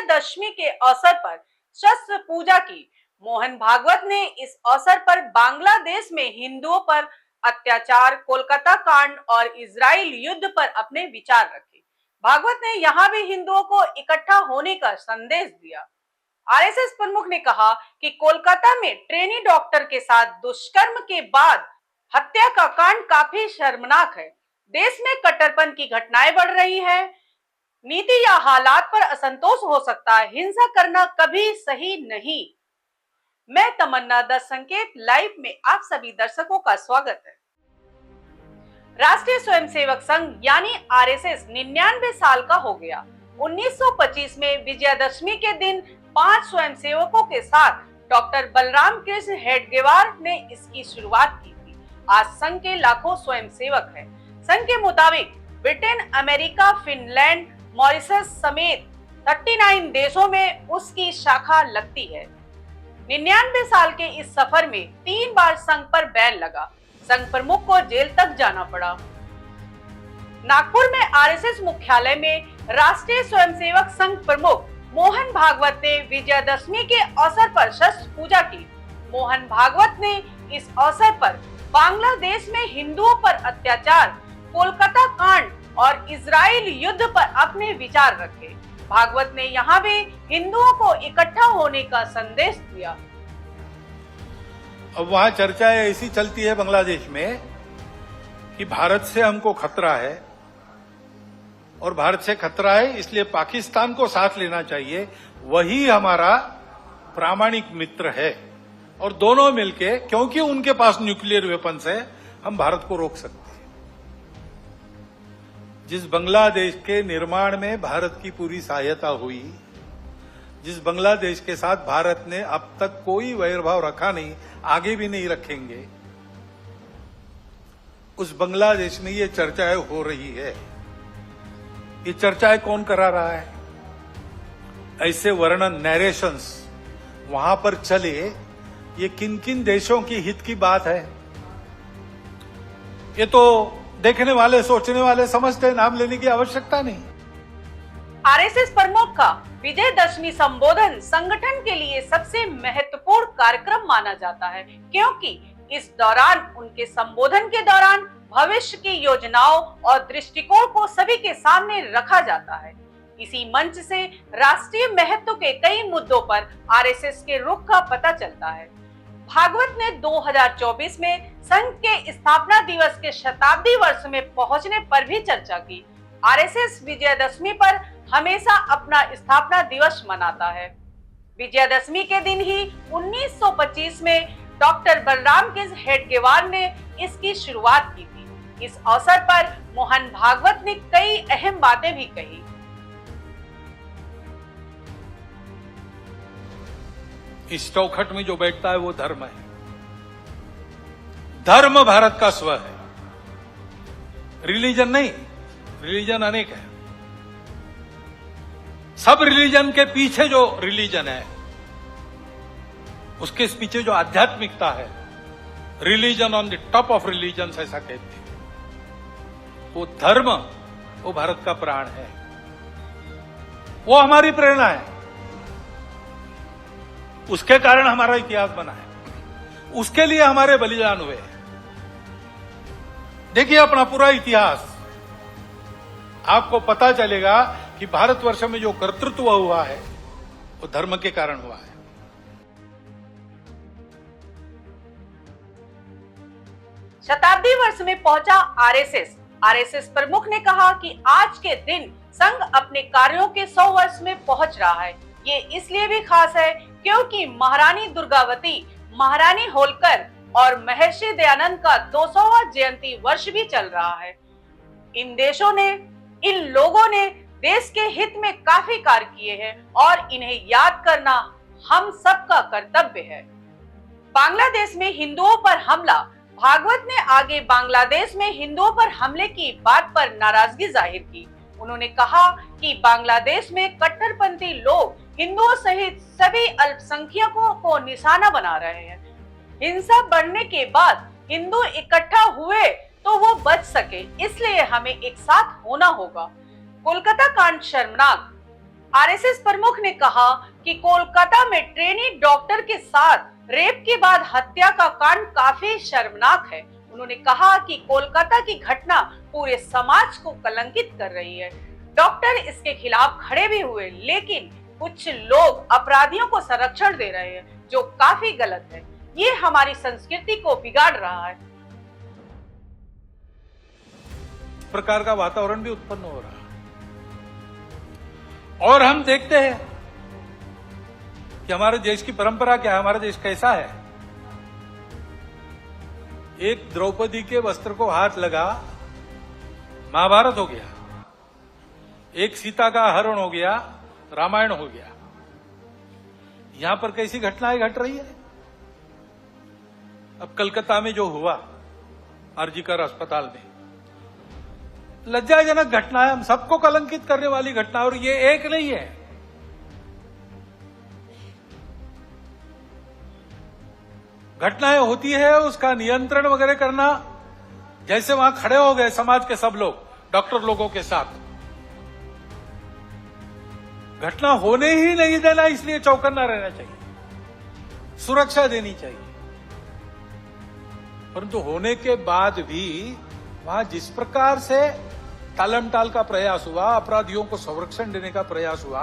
विजयदशमी के अवसर पर शस्त्र पूजा की। मोहन भागवत ने इस अवसर पर बांग्लादेश में हिंदुओं पर अत्याचार, कोलकाता कांड और इजराइल युद्ध पर अपने विचार रखे। भागवत ने यहाँ भी हिंदुओं को इकट्ठा होने का संदेश दिया। आरएसएस प्रमुख ने कहा कि कोलकाता में ट्रेनी डॉक्टर के साथ दुष्कर्म के बाद हत्या का कांड काफी शर्मनाक है। देश में कट्टरपंथ की घटनाएं बढ़ रही है। नीति या हालात पर असंतोष हो सकता है, हिंसा करना कभी सही नहीं। मैं तमन्ना द संकेत लाइव में आप सभी दर्शकों का स्वागत है। राष्ट्रीय स्वयंसेवक संघ यानी आरएसएस 99 साल का हो गया। 1925 में विजयदशमी के दिन 5 स्वयंसेवकों के साथ डॉक्टर बलराम कृष्ण हेडगेवार ने इसकी शुरुआत की थी। आज संघ के लाखों स्वयंसेवक हैं। संघ के मुताबिक ब्रिटेन, अमेरिका, फिनलैंड, मॉरिशस समेत 39 देशों में उसकी शाखा लगती है। 99 साल के इस सफर में 3 बार संघ पर बैन लगा। संघ प्रमुख को जेल तक जाना पड़ा। नागपुर में आरएसएस मुख्यालय में राष्ट्रीय स्वयंसेवक संघ प्रमुख मोहन भागवत ने विजयदशमी के अवसर पर शस्त्र पूजा की। मोहन भागवत ने इस अवसर पर बांग्लादेश में हिंदुओं पर अत्याचार, कोलकाता कांड और इजराइल युद्ध पर अपने विचार रखे। भागवत ने यहाँ भी हिंदुओं को इकट्ठा होने का संदेश दिया। अब वहां चर्चा ऐसी चलती है बांग्लादेश में कि भारत से हमको खतरा है और भारत से खतरा है इसलिए पाकिस्तान को साथ लेना चाहिए, वही हमारा प्रामाणिक मित्र है और दोनों मिलके, क्योंकि उनके पास न्यूक्लियर वेपन्स है, हम भारत को रोक सकते हैं। जिस बांग्लादेश के निर्माण में भारत की पूरी सहायता हुई, जिस बांग्लादेश के साथ भारत ने अब तक कोई वैरभाव रखा नहीं, आगे भी नहीं रखेंगे, उस बांग्लादेश में ये चर्चाएं हो रही है। ये चर्चाएं कौन करा रहा है? ऐसे वर्णन, नैरेशंस वहां पर चले, ये किन किन देशों की हित की बात है? ये तो देखने वाले, सोचने वाले समझते हैं, नाम लेने की आवश्यकता नहीं। आरएसएस प्रमुख का विजयदशमी संबोधन संगठन के लिए सबसे महत्वपूर्ण कार्यक्रम माना जाता है, क्योंकि इस दौरान, उनके संबोधन के दौरान भविष्य की योजनाओं और दृष्टिकोण को सभी के सामने रखा जाता है। इसी मंच से राष्ट्रीय महत्व के कई मुद्दों पर आरएसएस के रुख का पता चलता है। भागवत ने 2024 में संघ के स्थापना दिवस के शताब्दी वर्ष में पहुंचने पर भी चर्चा की। आरएसएस विजयदशमी पर हमेशा अपना स्थापना दिवस मनाता है। विजयदशमी के दिन ही 1925 में डॉक्टर बलराम कृष्ण हेडगेवार ने इसकी शुरुआत की थी। इस अवसर पर मोहन भागवत ने कई अहम बातें भी कही। इस चौखट में जो बैठता है वो धर्म है। धर्म भारत का स्व है, रिलीजन नहीं। रिलीजन अनेक है। सब रिलीजन के पीछे जो रिलीजन है, उसके पीछे जो आध्यात्मिकता है, religion on the top of religion ऐसा कहते हैं, वो धर्म, वो भारत का प्राण है, वो हमारी प्रेरणा है। उसके कारण हमारा इतिहास बना है, उसके लिए हमारे बलिदान हुए। देखिए अपना पूरा इतिहास, आपको पता चलेगा कि भारतवर्ष में जो कर्तृत्व हुआ है वो धर्म के कारण हुआ है। शताब्दी वर्ष में पहुंचा आरएसएस प्रमुख ने कहा कि आज के दिन संघ अपने कार्यों के 100 वर्ष में पहुंच रहा है। ये इसलिए भी खास है क्योंकि महारानी दुर्गावती, महारानी होलकर और महर्षि दयानंद का 200वां जयंती वर्ष भी चल रहा है। इन लोगों ने देश के हित में काफी कार्य किए हैं और इन्हें याद करना हम सबका कर्तव्य है। बांग्लादेश में हिंदुओं पर हमला। भागवत ने आगे बांग्लादेश में हिंदुओं पर हमले की बात पर नाराजगी जाहिर की। उन्होंने कहा कि बांग्लादेश में कट्टरपंथी लोग हिंदुओं सहित सभी अल्पसंख्यकों को निशाना बना रहे हैं। हिंसा बढ़ने के बाद हिंदू इकट्ठा हुए तो वो बच सके, इसलिए हमें एक साथ होना होगा। कोलकाता कांड शर्मनाक। आरएसएस प्रमुख ने कहा कि कोलकाता में ट्रेनी डॉक्टर के साथ रेप के बाद हत्या का कांड काफी शर्मनाक है। उन्होंने कहा कि कोलकाता की घटना पूरे समाज को कलंकित कर रही है। डॉक्टर इसके खिलाफ खड़े भी हुए, लेकिन कुछ लोग अपराधियों को संरक्षण दे रहे हैं, जो काफी गलत है। ये हमारी संस्कृति को बिगाड़ रहा है। इस प्रकार का वातावरण भी उत्पन्न हो रहा है और हम देखते हैं कि हमारे देश की परंपरा क्या है, हमारा देश कैसा है। एक द्रौपदी के वस्त्र को हाथ लगा, महाभारत हो गया। एक सीता का हरण हो गया, रामायण हो गया। यहां पर कैसी घटनाएं घट रही है। अब कलकत्ता में जो हुआ आरजीकर अस्पताल में, लज्जाजनक घटना है, हम सबको कलंकित करने वाली घटना, और ये एक नहीं है। घटनाएं होती है, उसका नियंत्रण वगैरह करना, जैसे वहां खड़े हो गए समाज के सब लोग डॉक्टर लोगों के साथ, घटना होने ही नहीं देना, इसलिए चौकन्ना रहना चाहिए, सुरक्षा देनी चाहिए। परंतु होने के बाद भी वहां जिस प्रकार से टालमटाल का प्रयास हुआ, अपराधियों को संरक्षण देने का प्रयास हुआ,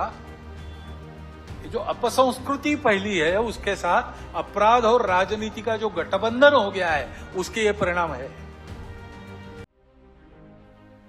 ये जो अपसंस्कृति फैली है, उसके साथ अपराध और राजनीति का जो गठबंधन हो गया है, उसके ये परिणाम है।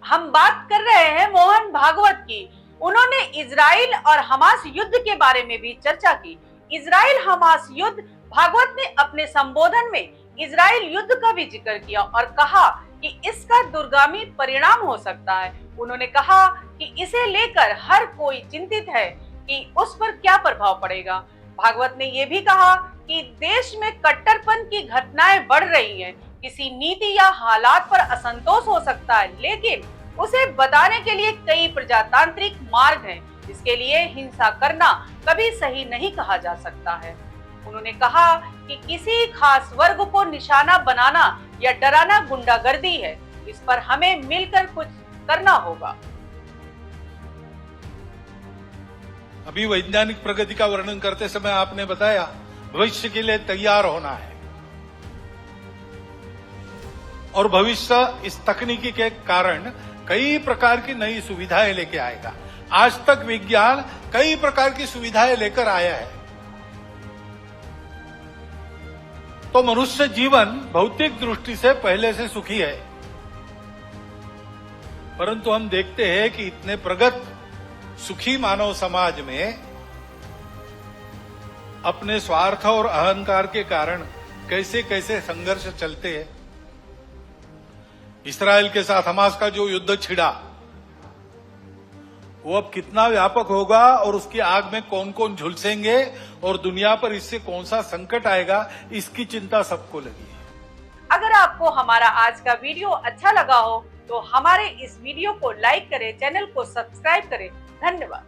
हम बात कर रहे हैं मोहन भागवत की। उन्होंने इजराइल और हमास युद्ध के बारे में भी चर्चा की। इजराइल हमास युद्ध, भागवत ने अपने संबोधन में इजराइल युद्ध का भी जिक्र किया और कहा कि इसका दूरगामी परिणाम हो सकता है। उन्होंने कहा कि इसे लेकर हर कोई चिंतित है कि उस पर क्या प्रभाव पड़ेगा। भागवत ने यह भी कहा कि देश में कट्टरपन की घटनाएं बढ़ रही हैं। किसी नीति या हालात पर असंतोष हो सकता है, लेकिन उसे बताने के लिए कई प्रजातांत्रिक मार्ग हैं। इसके लिए हिंसा करना कभी सही नहीं कहा जा सकता है। उन्होंने कहा कि किसी खास वर्ग को निशाना बनाना या डराना गुंडागर्दी है। इस पर हमें मिलकर कुछ करना होगा। अभी वैज्ञानिक प्रगति का वर्णन करते समय आपने बताया भविष्य के लिए तैयार होना है, और भविष्य इस तकनीकी के कारण कई प्रकार की नई सुविधाएं लेके आएगा। आज तक विज्ञान कई प्रकार की सुविधाएं लेकर आया है, तो मनुष्य जीवन भौतिक दृष्टि से पहले से सुखी है। परंतु हम देखते हैं कि इतने प्रगत सुखी मानव समाज में अपने स्वार्थ और अहंकार के कारण कैसे कैसे संघर्ष चलते हैं। इस्राएल के साथ हमास का जो युद्ध छिड़ा, वो अब कितना व्यापक होगा और उसकी आग में कौन कौन झुलसेंगे और दुनिया पर इससे कौन सा संकट आएगा, इसकी चिंता सबको लगी है। अगर आपको हमारा आज का वीडियो अच्छा लगा हो तो हमारे इस वीडियो को लाइक करें, चैनल को सब्सक्राइब करें। धन्यवाद।